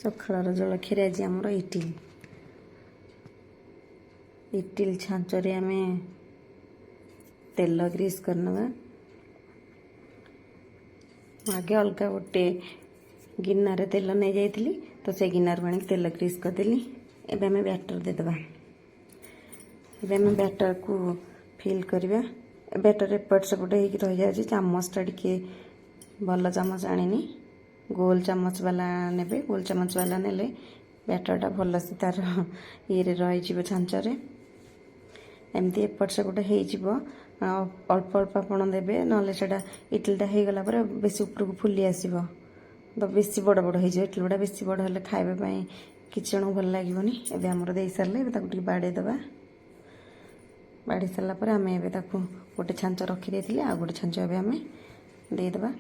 ସକାଳର ଜଳଖିଆରେ ଆଜି ଆମର ଇଟିଲି ଛାଞ୍ଚରେ ଆମେ ତେଲ ଗ୍ରୀସ୍ କରିନେବା। ଆଗେ ଅଲଗା ଗୋଟେ ଗିନାରେ ତେଲ ନେଇଯାଇଥିଲି, ତ ସେ ଗିନାରୁ ଆଣିକି ତେଲ ଗ୍ରୀସ୍ କରିଦେଲି। ଏବେ ଆମେ ବ୍ୟାଟର ଦେଇଦେବା। ଏବେ ଆମେ ବ୍ୟାଟରକୁ ଫିଲ୍ କରିବା। ବ୍ୟାଟର ଏପଟ ସେପଟ ହେଇକି ରହିଯାଉଛି। ଚାମଚଟା ଟିକେ ଭଲ ଚାମଚ ଆଣିନି, ଗୋଲ ଚାମଚ ବାଲା ନେବେ। ଗୋଲ ଚାମଚ ବାଲା ନେଲେ ବ୍ୟାଟରଟା ଭଲସେ ତାର ଇଏରେ ରହିଯିବ ଛାଞ୍ଚରେ। ଏମିତି ଏପଟ ସେପଟ ହେଇଯିବ। ଅଳ୍ପ ଅଳ୍ପ ଆପଣ ଦେବେ, ନହେଲେ ସେଇଟା ଇଟିଲିଟା ହେଇଗଲା ପରେ ବେଶୀ ଉପରକୁ ଫୁଲି ଆସିବ, ତ ବେଶୀ ବଡ଼ ବଡ଼ ହେଇଯିବ। ଇଟିଲି ଗୁଡ଼ା ବେଶୀ ବଡ଼ ହେଲେ ଖାଇବା ପାଇଁ କିଛି ଜଣଙ୍କୁ ଭଲ ଲାଗିବନି। ଏବେ ଆମର ଦେଇସାରିଲେ ଏବେ ତାକୁ ଟିକେ ବାଡ଼େଇ ଦେବା। ବାଢ଼ି ସାରିଲା ପରେ ଆମେ ଏବେ ତାକୁ ଗୋଟେ ଛାଞ୍ଚ ରଖିଦେଇଥିଲେ, ଆଉ ଗୋଟେ ଛାଞ୍ଚ ଏବେ ଆମେ ଦେଇଦେବା।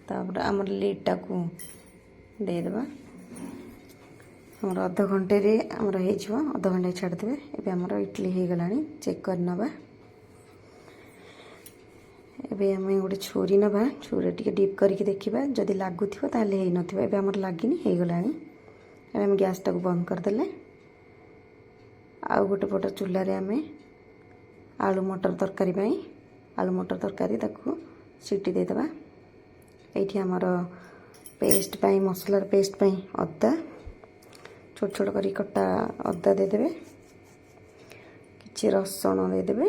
ତାପରେ ଆମର ଲିଡ୍ଟାକୁ ଦେଇଦେବା। ଆମର ଅଧଘଣ୍ଟେରେ ଆମର ହେଇଯିବ, ଅଧଘଣ୍ଟେ ଛାଡ଼ିଦେବେ। ଏବେ ଆମର ଇଟିଲି ହେଇଗଲାଣି, ଚେକ୍ କରିନେବା। ଏବେ ଆମେ ଗୋଟେ ଛୁରୀ ନେବା, ଛୁରୀରେ ଟିକେ ଡିପ୍ କରିକି ଦେଖିବା, ଯଦି ଲାଗୁଥିବ ତାହେଲେ ହେଇନଥିବ। ଏବେ ଆମର ଲାଗିନି, ହେଇଗଲାଣି। ଏବେ ଆମେ ଗ୍ୟାସ୍ଟାକୁ ବନ୍ଦ କରିଦେଲେ। ଆଉ ଗୋଟେ ପଟ ଚୁଲାରେ ଆମେ ଆଳୁ ମଟର ତରକାରୀ ପାଇଁ ଆଳୁ ମଟର ତରକାରୀ ତାକୁ ସିଟି ଦେଇଦେବା। ଏଇଠି ଆମର ପେଷ୍ଟ ପାଇଁ, ମସଲାର ପେଷ୍ଟ ପାଇଁ ଅଦା ଛୋଟ ଛୋଟ କରି କଟା ଅଦା ଦେଇଦେବେ, କିଛି ରସୁଣ ଦେଇଦେବେ,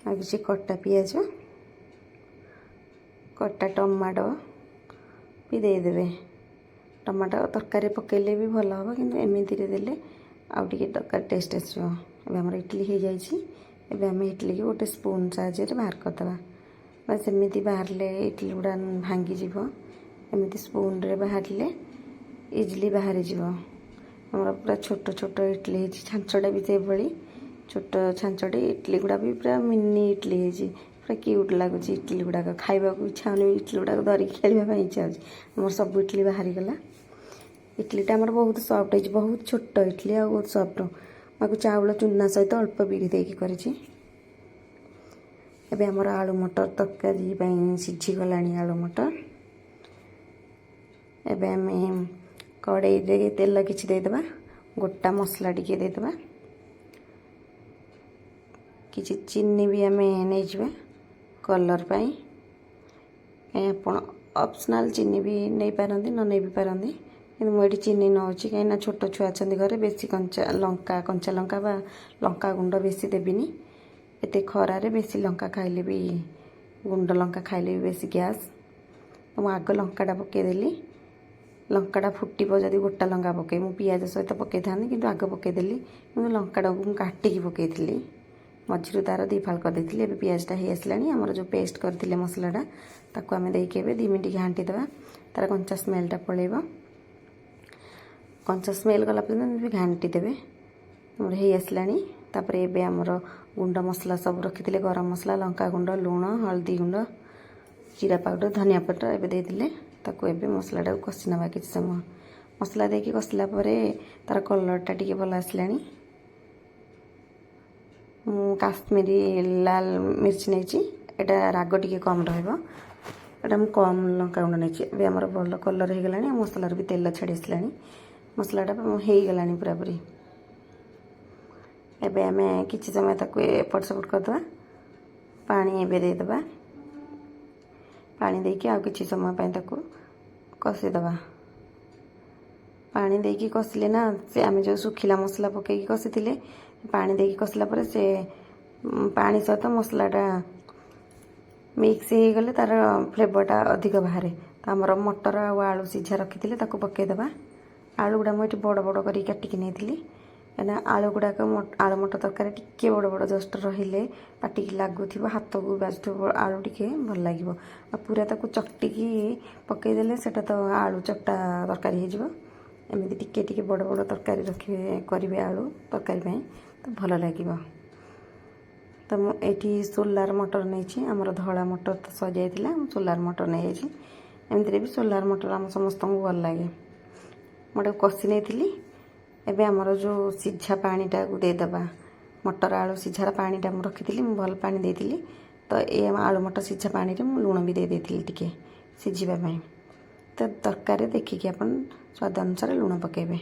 ଆଉ କିଛି କଟା ପିଆଜ, କଟା ଟମାଟୋ ବି ଦେଇଦେବେ। ଟମାଟୋ ତରକାରୀ ପକାଇଲେ ବି ଭଲ ହେବ, କିନ୍ତୁ ଏମିତିରେ ଦେଲେ ଆଉ ଟିକେ ତରକାରୀ ଟେଷ୍ଟ ଆସିବ। ଏବେ ଆମର ଇଟିଲି ହେଇଯାଇଛି। ଏବେ ଆମେ ଇଟିଲିକି ଗୋଟେ ସ୍ପୁନ୍ ସାହାଯ୍ୟରେ ବାହାର କରିଦେବା। ବାସ୍ ଏମିତି ବାହାରିଲେ ଇଟିଲି ଗୁଡ଼ା ଭାଙ୍ଗିଯିବ। ଏମିତି ସ୍ପୁନ୍ରେ ବାହାରିଲେ ଇଜିଲି ବାହାରିଯିବ। ଆମର ପୁରା ଛୋଟ ଛୋଟ ଇଟିଲି ହେଇଛି। ଛାଞ୍ଚଟା ବି ସେଇଭଳି ଛୋଟ ଛାଞ୍ଚଟି। ଇଟିଲି ଗୁଡ଼ା ବି ପୁରା ମିନି ଇଟିଲି ହେଇଛି। ପୁରା କ୍ୟୁଟ୍ ଲାଗୁଛି ଇଟିଲି ଗୁଡ଼ାକ। ଖାଇବାକୁ ଇଚ୍ଛା ହେଉନି, ଇଟିଲି ଗୁଡ଼ାକ ଧରିକି ଖେଳିବା ପାଇଁ ଇଚ୍ଛା ହେଉଛି। ଆମର ସବୁ ଇଟିଲି ବାହାରିଗଲା। ଇଟିଲିଟା ଆମର ବହୁତ ସଫ୍ଟ ହେଇଛି, ବହୁତ ଛୋଟ ଇଟିଲି ଆଉ ବହୁତ ସଫ୍ଟ। ଆକୁ ଚାଉଳ ଚୁନା ସହିତ ଅଳ୍ପ ବିରି ଦେଇକି କରିଛି। ଏବେ ଆମର ଆଳୁ ମଟର ତରକାରୀ ପାଇଁ ସିଝିଗଲାଣି ଆଳୁ ମଟର। ଏବେ ଆମେ କଡ଼େଇରେ ତେଲ କିଛି ଦେଇଦେବା, ଗୋଟା ମସଲା ଟିକେ ଦେଇଦେବା, କିଛି ଚିନି ବି ଆମେ ନେଇଯିବା କଲର୍ ପାଇଁ। ଆପଣ ଅପସନାଲ୍ ଚିନି ବି ନେଇପାରନ୍ତି, ନ ନେଇ ବି ପାରନ୍ତି, କିନ୍ତୁ ମୁଁ ଏଠି ଚିନି ନେଉଛି କାହିଁକିନା ଛୋଟ ଛୁଆ ଅଛନ୍ତି ଘରେ। ବେଶୀ କଞ୍ଚା ଲଙ୍କା ବା ଲଙ୍କା ଗୁଣ୍ଡ ବେଶୀ ଦେବିନି। ଏତେ ଖରାରେ ବେଶୀ ଲଙ୍କା ଖାଇଲେ ବି, ଗୁଣ୍ଡ ଲଙ୍କା ଖାଇଲେ ବି ବେଶୀ ଗ୍ୟାସ୍। ମୁଁ ଆଗ ଲଙ୍କାଟା ପକାଇଦେଲି। ଲଙ୍କାଟା ଫୁଟିବ ଯଦି ଗୋଟା ଲଙ୍କା ପକାଇ, ମୁଁ ପିଆଜ ସହିତ ପକାଇଥାନ୍ତି, କିନ୍ତୁ ଆଗ ପକାଇଦେଲି। କିନ୍ତୁ ଲଙ୍କାଟାକୁ ମୁଁ କାଟିକି ପକାଇଥିଲି, ମଝିରୁ ତାର ଦୁଇ ଫାଳ କରିଦେଇଥିଲି। ଏବେ ପିଆଜଟା ହେଇ ଆସିଲାଣି। ଆମର ଯେଉଁ ପେଷ୍ଟ କରିଥିଲେ ମସଲାଟା, ତାକୁ ଆମେ ଦେଇକି ଏବେ 2 ମିନିଟ୍ ଘାଣ୍ଟି ଦେବା। ତାର କଞ୍ଚା ସ୍ମେଲ୍ଟା ପଳାଇବ। କଞ୍ଚା ସ୍ମେଲ୍ ଗଲା ପର୍ଯ୍ୟନ୍ତ ଏମିତି ଘାଣ୍ଟି ଦେବେ। ଆମର ହେଇ ଆସିଲାଣି। ତାପରେ ଏବେ ଆମର ଗୁଣ୍ଡ ମସଲା ସବୁ ରଖିଥିଲେ, ଗରମ ମସଲା, ଲଙ୍କାଗୁଣ୍ଡ, ଲୁଣ, ହଳଦୀ ଗୁଣ୍ଡ, ଜିରା ପାଉଡ଼ର, ଧନିଆ ପାଉଡ଼ର ଏବେ ଦେଇଦେଲେ। ତାକୁ ଏବେ ମସଲାଟାକୁ କଷି ନେବା କିଛି ସମୟ। ମସଲା ଦେଇକି କଷିଲା ପରେ ତାର କଲର୍ଟା ଟିକେ ଭଲ ଆସିଲାଣି। ମୁଁ କାଶ୍ମୀରୀ ଲାଲ ମିର୍ଚ ନେଇଛି, ଏଇଟା ରାଗ ଟିକେ କମ୍ ରହିବ। ଏଇଟା ମୁଁ କମ୍ ଲଙ୍କାଗୁଣ୍ଡ ନେଇଛି। ଏବେ ଆମର ଭଲ କଲର୍ ହେଇଗଲାଣି, ଆଉ ମସଲାରୁ ବି ତେଲ ଛାଡ଼ି ଆସିଲାଣି। ମସଲାଟା ହେଇଗଲାଣି ପୁରାପୁରି। ଏବେ ଆମେ କିଛି ସମୟ ତାକୁ ଏପଟ ସେପଟ କରିଦେବା। ପାଣି ଏବେ ଦେଇଦେବା। ପାଣି ଦେଇକି ଆଉ କିଛି ସମୟ ପାଇଁ ତାକୁ କଷିଦେବା। ପାଣି ଦେଇକି କଷିଲେ ନା, ସେ ଆମେ ଯେଉଁ ଶୁଖିଲା ମସଲା ପକାଇକି କଷିଥିଲେ, ପାଣି ଦେଇକି କଷିଲା ପରେ ସେ ପାଣି ସହିତ ମସଲାଟା ମିକ୍ସ ହେଇଗଲେ ତାର ଫ୍ଲେଭରଟା ଅଧିକ ବାହାରେ। ତ ଆମର ମଟର ଆଉ ଆଳୁ ସିଝା ରଖିଥିଲେ ତାକୁ ପକାଇଦେବା। ଆଳୁ ଗୁଡ଼ା ମୁଁ ଏଠି ବଡ଼ ବଡ଼ କରିକି କାଟିକି ନେଇଥିଲି, କାହିଁକିନା ଆଳୁ ଗୁଡ଼ାକ ଆଳୁ ମଟର ତରକାରୀ ଟିକେ ବଡ଼ ବଡ଼ ଜଷ୍ଟ ରହିଲେ ପାଟିକି ଲାଗୁଥିବ, ହାତକୁ ବାଜୁଥିବ ଆଳୁ ଟିକେ ଭଲ ଲାଗିବ। ଆଉ ପୁରା ତାକୁ ଚକଟିକି ପକାଇଦେଲେ ସେଇଟା ତ ଆଳୁ ଚକଟା ତରକାରୀ ହେଇଯିବ। ଏମିତି ଟିକେ ଟିକେ ବଡ଼ ବଡ଼ ତରକାରୀ କରିବେ ଆଳୁ ତରକାରୀ ପାଇଁ, ତ ଭଲ ଲାଗିବ। ତ ମୁଁ ଏଇଠି ସୋଲାର ମଟର ନେଇଛି। ଆମର ଧଳା ମଟର ତ ସରିଯାଇଥିଲା, ମୁଁ ସୋଲାର ମଟର ନେଇଯାଇଛି। ଏମିତିରେ ବି ସୋଲାର ମଟର ଆମ ସମସ୍ତଙ୍କୁ ଭଲ ଲାଗେ। ମୁଁ ଏଟାକୁ କଷି ନେଇଥିଲି। ଏବେ ଆମର ଯେଉଁ ସିଝା ପାଣିଟାକୁ ଦେଇଦେବା। ମଟର ଆଳୁ ସିଝାର ପାଣିଟା ମୁଁ ରଖିଥିଲି, ମୁଁ ଭଲ ପାଣି ଦେଇଥିଲି। ତ ଏ ଆଳୁ ମଟର ସିଝା ପାଣିରେ ମୁଁ ଲୁଣ ବି ଦେଇ ଦେଇଥିଲି ଟିକେ ସିଝିବା ପାଇଁ। ତରକାରୀ ଦେଖିକି ଆପଣ ସ୍ୱାଦ ଅନୁସାରେ ଲୁଣ ପକାଇବେ।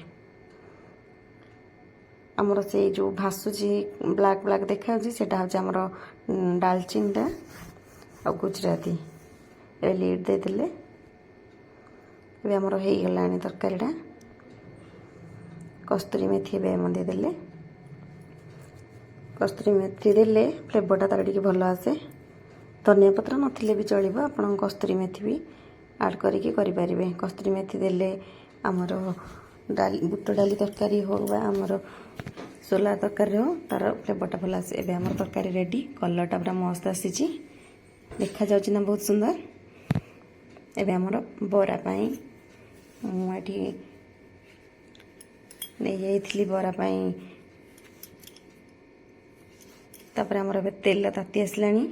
ଆମର ସେଇ ଯେଉଁ ଭାସୁଛି ବ୍ଲାକ୍ ବ୍ଲାକ୍ ଦେଖାଯାଉଛି ସେଇଟା ହେଉଛି ଆମର ଡାଲଚିନିଟା ଆଉ ଗୁଜୁରାତି। ଏବେ ଲିଡ୍ ଦେଇଦେଲେ ଏବେ ଆମର ହେଇଗଲାଣି ତରକାରୀଟା। କସ୍ତୁରୀ ମେଥି ଏବେ ଆମେ ଦେଇଦେଲେ। କସ୍ତୁରୀ ମେଥି ଦେଲେ ଫ୍ଲେଭରଟା ତାର ଟିକେ ଭଲ ଆସେ। ଧନିଆ ପତ୍ର ନଥିଲେ ବି ଚଳିବ, ଆପଣ କସ୍ତୁରୀ ମେଥି ବି ଆଡ଼୍ କରିକି କରିପାରିବେ। କସ୍ତୁରୀ ମେଥି ଦେଲେ ଆମର ବୁଟ ଡାଲି ତରକାରୀ ହେଉ ବା ଆମର ସୋଲା ତରକାରୀ ହେଉ ତାର ଫ୍ଲେଭରଟା ଭଲ ଆସେ। ଏବେ ଆମର ତରକାରୀ ରେଡ଼ି। କଲର୍ଟା ପୁରା ମସ୍ତ ଆସିଛି, ଦେଖାଯାଉଛି ନା ବହୁତ ସୁନ୍ଦର। ଏବେ ଆମର ବରା ପାଇଁ ମୁଁ ଏଠି ନେଇଯାଇଥିଲି ବରା ପାଇଁ। ତାପରେ ଆମର ଏବେ ତେଲ ତାତି ଆସିଲାଣି।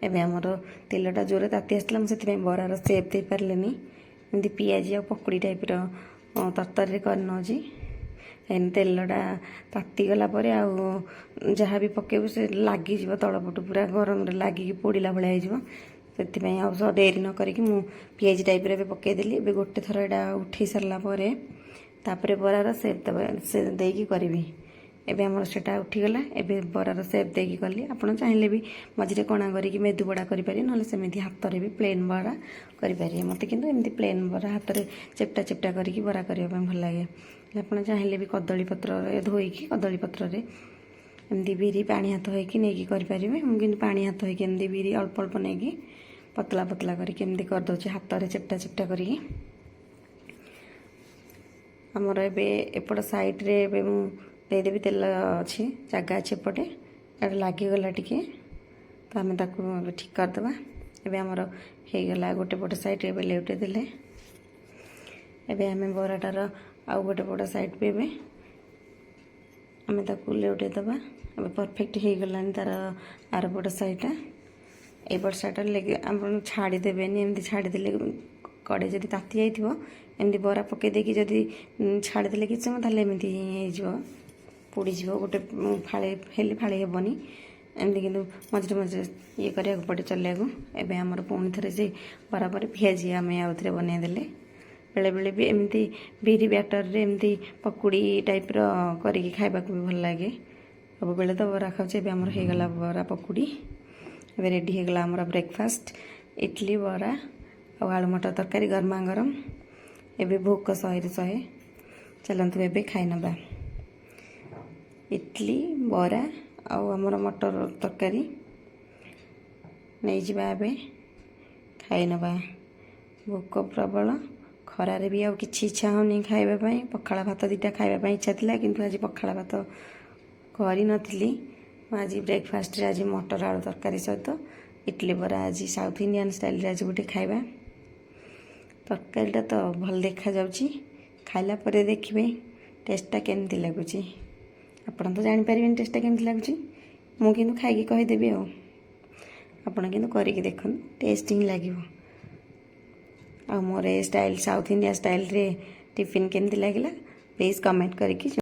ଏବେ ଆମର ତେଲଟା ଜୋରରେ ତାତି ଆସିଥିଲା, ମୁଁ ସେଥିପାଇଁ ବରାର ସେପ୍ ଦେଇପାରିଲିନି। ଏମିତି ପିଆଜି ଆଉ ପକୁଡ଼ି ଟାଇପ୍ର ତରତରରେ କରିନେଉଛି। ତେଲଟା ତାତିଗଲା ପରେ ଆଉ ଯାହା ବି ପକାଇବୁ ସେ ଲାଗିଯିବ ତଳପଟୁ, ପୁରା ଗରମରେ ଲାଗିକି ପୋଡ଼ିଲା ଭଳିଆ ହେଇଯିବ। ସେଥିପାଇଁ ଆଉ ଡେରି ନ କରିକି ମୁଁ ପିଆଜି ଟାଇପ୍ର ଏବେ ପକାଇଦେଲି। ଏବେ ଗୋଟେ ଥର ଏଇଟା ଉଠେଇ ସାରିଲା ପରେ ତାପରେ ବରାର ସେପ୍ ଦେଇକି କରିବି। ଏବେ ଆମର ସେଇଟା ଉଠିଗଲା। ଏବେ ବରାର ସେପ୍ ଦେଇକି କଲି। ଆପଣ ଚାହିଁଲେ ବି ମଝିରେ କଣା କରିକି ମେଦୁ ବଡ଼ା କରିପାରିବେ, ନହେଲେ ସେମିତି ହାତରେ ବି ପ୍ଲେନ୍ ବରା କରିପାରିବେ। ମୋତେ କିନ୍ତୁ ଏମିତି ପ୍ଲେନ୍ ବରା ହାତରେ ଚେପ୍ଟା ଚେପ୍ଟା କରିକି ବରା କରିବା ପାଇଁ ଭଲ ଲାଗେ। ଆପଣ ଚାହିଁଲେ ବି କଦଳୀ ପତ୍ରରେ ଧୋଇକି କଦଳୀ ପତ୍ରରେ ଏମିତି ବିରି ପାଣି ହାତ ହୋଇକି ନେଇକି କରିପାରିବେ। ମୁଁ କିନ୍ତୁ ପାଣି ହାତ ହୋଇକି ଏମିତି ବିରି ଅଳ୍ପ ଅଳ୍ପ ନେଇକି ପତଳା ପତଳା କରିକି ଏମିତି କରିଦେଉଛି ହାତରେ ଚେପ୍ଟା ଚେପ୍ଟା କରିକି। ଆମର ଏବେ ଏପଟ ସାଇଡ଼୍ରେ ଏବେ ମୁଁ ଦେଇଦେବି, ତେଲ ଅଛି, ଜାଗା ଅଛି ଏପଟେ, ଏଇଟା ଲାଗିଗଲା ଟିକେ, ତ ଆମେ ତାକୁ ଏବେ ଠିକ୍ କରିଦେବା। ଏବେ ଆମର ହେଇଗଲା ଗୋଟେ ପଟ ସାଇଡ଼୍ ଏବେ ଲେଉଟାଇ ଦେଲେ। ଏବେ ଆମେ ବରାଟାର ଆଉ ଗୋଟେ ପଟ ସାଇଡ଼୍ ବି ଏବେ ଆମେ ତାକୁ ଲେଉଟାଇ ଦେବା। ଏବେ ପରଫେକ୍ଟ ହେଇଗଲାଣି ତାର ଆରପଟ ସାଇଡ଼୍ଟା। ଏଇପଟ ସାଇଡ଼୍ଟା ଆପଣ ଛାଡ଼ିଦେବେନି, ଏମିତି ଛାଡ଼ିଦେଲେ କଡ଼େଇ ଯଦି ତାତି ଯାଇଥିବ ଏମିତି ବରା ପକାଇ ଦେଇକି ଯଦି ଛାଡ଼ିଦେଲେ କିଛି ସମୟ ତାହେଲେ ଏମିତି ହେଇଯିବ, ପୋଡ଼ିଯିବ। ଗୋଟେ ଫାଳେ ହେଲେ ଫାଳେ ହେବନି। ଏମିତି କିନ୍ତୁ ମଝିରେ ମଝିରେ ଇଏ କରିବାକୁ ପଡ଼େ, ଚଲେଇବାକୁ। ଏବେ ଆମର ପୁଣି ଥରେ ସେ ବରା ପରେ ପିଆଜି ଆମେ ଆଉ ଥରେ ବନେଇଦେଲେ। ବେଳେବେଳେ ବି ଏମିତି ବିରି ବ୍ୟାଟରରେ ଏମିତି ପକୁଡ଼ି ଟାଇପ୍ର କରିକି ଖାଇବାକୁ ବି ଭଲ ଲାଗେ। ସବୁବେଳେ ତ ବରା ଖାଉଛି। ଏବେ ଆମର ହେଇଗଲା ବରା ପକୁଡ଼ି। ଏବେ ରେଡ଼ି ହେଇଗଲା ଆମର ବ୍ରେକଫାଷ୍ଟ, ଇଟଲି ବରା ଆଉ ଆଳୁ ମଟର ତରକାରୀ ଗରମା ଗରମ। ଏବେ ଭୋକ 100ରୁ 100। ଚାଲନ୍ତୁ ଏବେ ଖାଇନେବା। ଇଟଲି ବରା ଆଉ ଆମର ମଟର ତରକାରୀ ନେଇଯିବା, ଏବେ ଖାଇନେବା। ଭୋକ ପ୍ରବଳ, ଖରାରେ ବି ଆଉ କିଛି ଇଚ୍ଛା ହେଉନି ଖାଇବା ପାଇଁ। ପଖାଳ ଭାତ ଦୁଇଟା ଖାଇବା ପାଇଁ ଇଚ୍ଛା ଥିଲା, କିନ୍ତୁ ଆଜି ପଖାଳ ଭାତ କରିନଥିଲି। ମୁଁ ଆଜି ବ୍ରେକଫାଷ୍ଟରେ ଆଜି ମଟର ଆଳୁ ତରକାରୀ ସହିତ ଇଟଲି ବରା, ଆଜି ସାଉଥ୍ ଇଣ୍ଡିଆନ୍ ଷ୍ଟାଇଲ୍ରେ ଆଜି ଗୋଟେ ଖାଇବା। ତରକାରୀଟା ତ ଭଲ ଦେଖାଯାଉଛି, ଖାଇଲା ପରେ ଦେଖିବେ ଟେଷ୍ଟଟା କେମିତି ଲାଗୁଛି। ଆପଣ ତ ଜାଣିପାରିବେନି ଟେଷ୍ଟଟା କେମିତି ଲାଗୁଛି, ମୁଁ କିନ୍ତୁ ଖାଇକି କହିଦେବି ଆଉ। ଆପଣ କିନ୍ତୁ କରିକି ଦେଖନ୍ତୁ, ଟେଷ୍ଟ ହିଁ ଲାଗିବ। ଆଉ ମୋର ଏ ଷ୍ଟାଇଲ୍ ସାଉଥ୍ ଇଣ୍ଡିଆ ଷ୍ଟାଇଲ୍ରେ ଟିଫିନ୍ କେମିତି ଲାଗିଲା ପ୍ଲିଜ୍ କମେଣ୍ଟ କରିକି